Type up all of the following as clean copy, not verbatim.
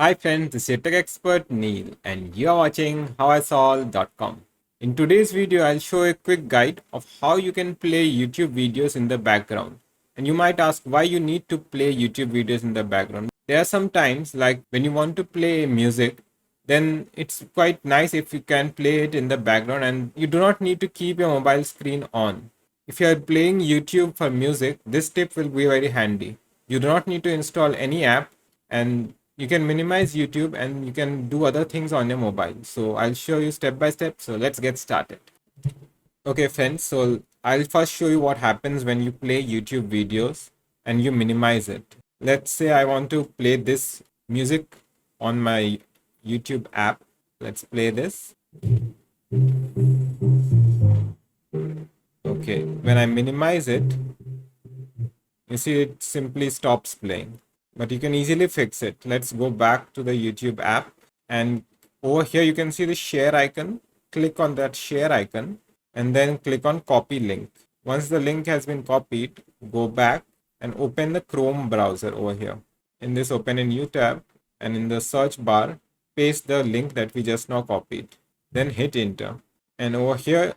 Hi friends, this is your tech expert Neil and you are watching HowISolve.com. In today's video, I'll show a quick guide of how you can play YouTube videos in the background. And you might ask why you need to play YouTube videos in the background. There are some times like when you want to play music, then it's quite nice if you can play it in the background and you do not need to keep your mobile screen on. If you are playing YouTube for music, this tip will be very handy. You do not need to install any app and you can minimize YouTube and you can do other things on your mobile. So I'll show you step by step. So let's get started. Okay, friends. So I'll first show you what happens when you play YouTube videos and you minimize it. Let's say I want to play this music on my YouTube app. Let's play this. Okay, when I minimize it, you see it simply stops playing. But you can easily fix it. Let's go back to the YouTube app and over here you can see the share icon. Click on that share icon and then click on copy link. Once the link has been copied, go back and open the Chrome browser over here. In this, open a new tab and in the search bar, paste the link that we just now copied. Then hit enter. And over here,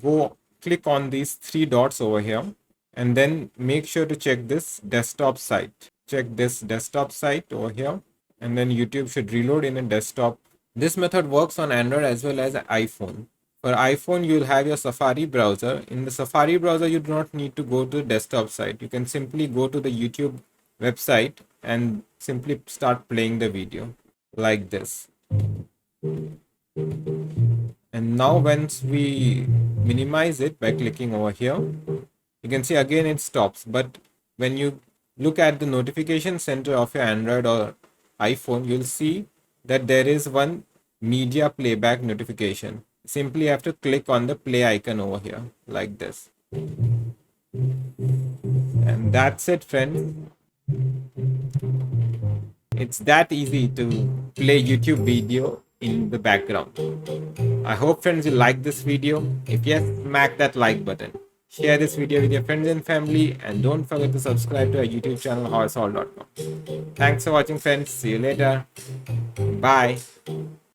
go click on these three dots over here and then make sure to check this desktop site. Check this desktop site over here and then YouTube should reload in a desktop. This method works on Android as well as iPhone. For iPhone, you'll have your Safari browser. In the Safari browser, you do not need to go to the desktop site. You can simply go to the YouTube website and simply start playing the video like this. And now once we minimize it by clicking over here, you can see again it stops. But when you look at the notification center of your Android or iPhone, you'll see that there is one media playback notification. Simply have to click on the play icon over here like this. And that's it, friends. It's that easy to play YouTube video in the background. I hope friends you like this video. If yes, smack that like button. Share this video with your friends and family and don't forget to subscribe to our YouTube channel HowISolve.com. Thanks for watching friends. See you later. Bye.